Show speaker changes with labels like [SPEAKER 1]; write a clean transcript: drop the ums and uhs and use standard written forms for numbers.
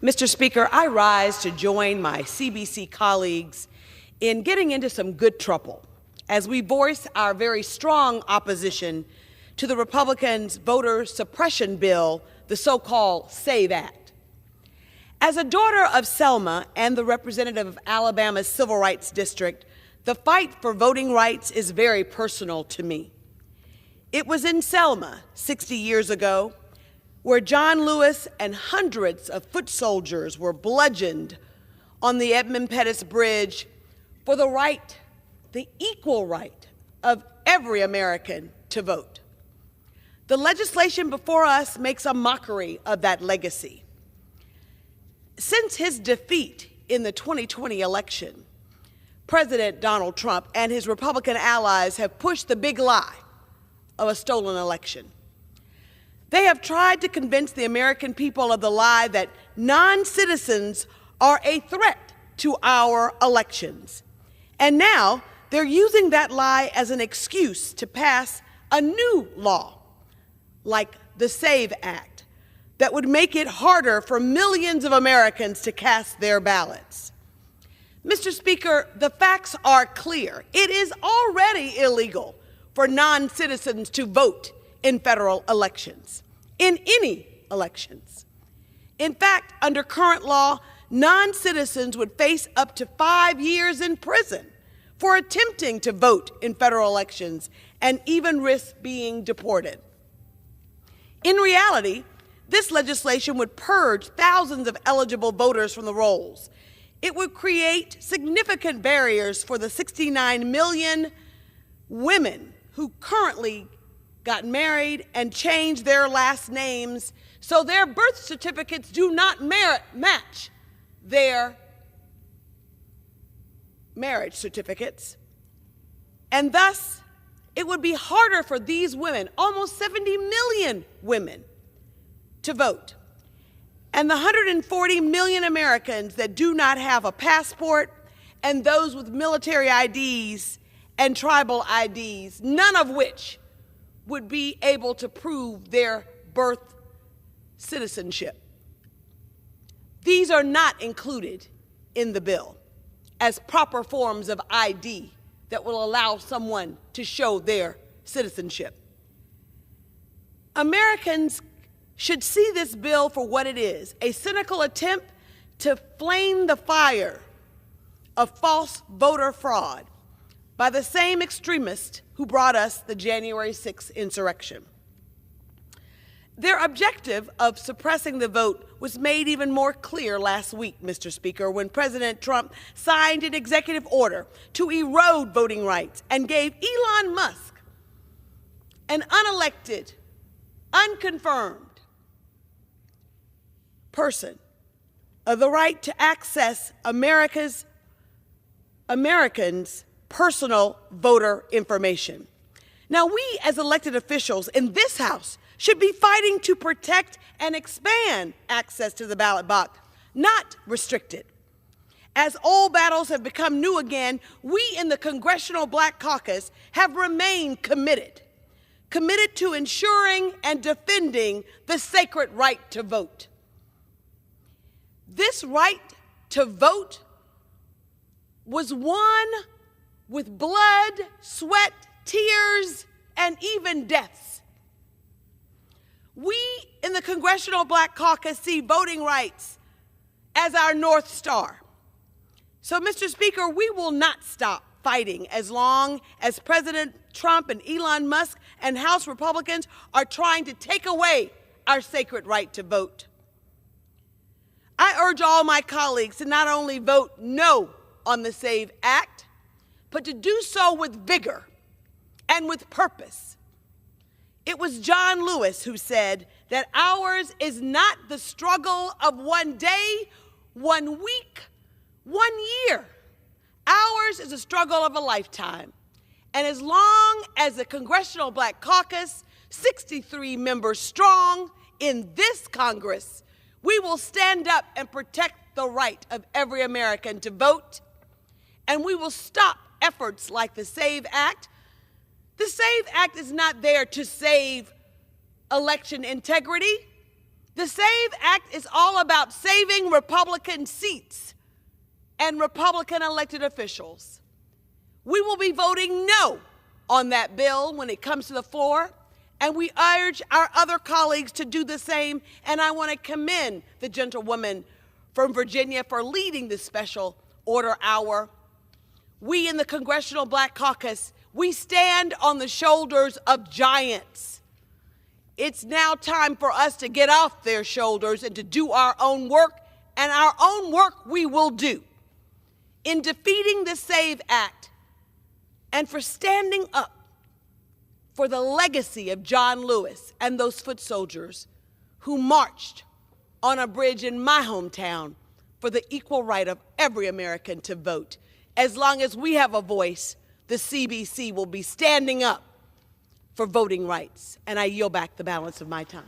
[SPEAKER 1] Mr. Speaker, I rise to join my CBC colleagues in getting into some good trouble as we voice our very strong opposition to the Republicans' voter suppression bill, the so-called SAVE Act. As a daughter of Selma and the representative of Alabama's Civil Rights District, the fight for voting rights is very personal to me. It was in Selma 60 years ago where John Lewis and hundreds of foot soldiers were bludgeoned on the Edmund Pettus Bridge for the right, the equal right of every American to vote. The legislation before us makes a mockery of that legacy. Since his defeat in the 2020 election, President Donald Trump and his Republican allies have pushed the big lie of a stolen election. They have tried to convince the American people of the lie that non-citizens are a threat to our elections. And now they're using that lie as an excuse to pass a new law, like the SAVE Act, that would make it harder for millions of Americans to cast their ballots. Mr. Speaker, the facts are clear. It is already illegal for non-citizens to vote in federal elections, in any elections. In fact, under current law, non-citizens would face up to 5 years in prison for attempting to vote in federal elections and even risk being deported. In reality, this legislation would purge thousands of eligible voters from the rolls. It would create significant barriers for the 69 million women who currently got married and changed their last names so their birth certificates do not match their marriage certificates. And thus, it would be harder for these women, almost 70 million women, to vote. And the 140 million Americans that do not have a passport and those with military IDs and tribal IDs, none of which would be able to prove their birth citizenship. These are not included in the bill as proper forms of ID that will allow someone to show their citizenship. Americans should see this bill for what it is, a cynical attempt to flame the fire of false voter fraud by the same extremists who brought us the January 6th insurrection. Their objective of suppressing the vote was made even more clear last week, Mr. Speaker, when President Trump signed an executive order to erode voting rights and gave Elon Musk, an unelected, unconfirmed person, the right to access Americans' personal voter information. Now, we as elected officials in this House should be fighting to protect and expand access to the ballot box, not restrict it. As old battles have become new again, we in the Congressional Black Caucus have remained committed to ensuring and defending the sacred right to vote. This right to vote was won with blood, sweat, tears, and even deaths. We in the Congressional Black Caucus see voting rights as our North Star. So, Mr. Speaker, we will not stop fighting as long as President Trump and Elon Musk and House Republicans are trying to take away our sacred right to vote. I urge all my colleagues to not only vote no on the SAVE Act, but to do so with vigor and with purpose. It was John Lewis who said that ours is not the struggle of one day, 1 week, 1 year. Ours is a struggle of a lifetime. And as long as the Congressional Black Caucus, 63 members strong in this Congress, we will stand up and protect the right of every American to vote, and we will stop efforts like the SAVE Act. The SAVE Act is not there to save election integrity. The SAVE Act is all about saving Republican seats and Republican elected officials. We will be voting no on that bill when it comes to the floor, and we urge our other colleagues to do the same, and I want to commend the gentlewoman from Virginia for leading this special order hour. We in the Congressional Black Caucus, we stand on the shoulders of giants. It's now time for us to get off their shoulders and to do our own work, and our own work we will do. In defeating the SAVE Act and for standing up for the legacy of John Lewis and those foot soldiers who marched on a bridge in my hometown for the equal right of every American to vote. As long as we have a voice, the CBC will be standing up for voting rights. And I yield back the balance of my time.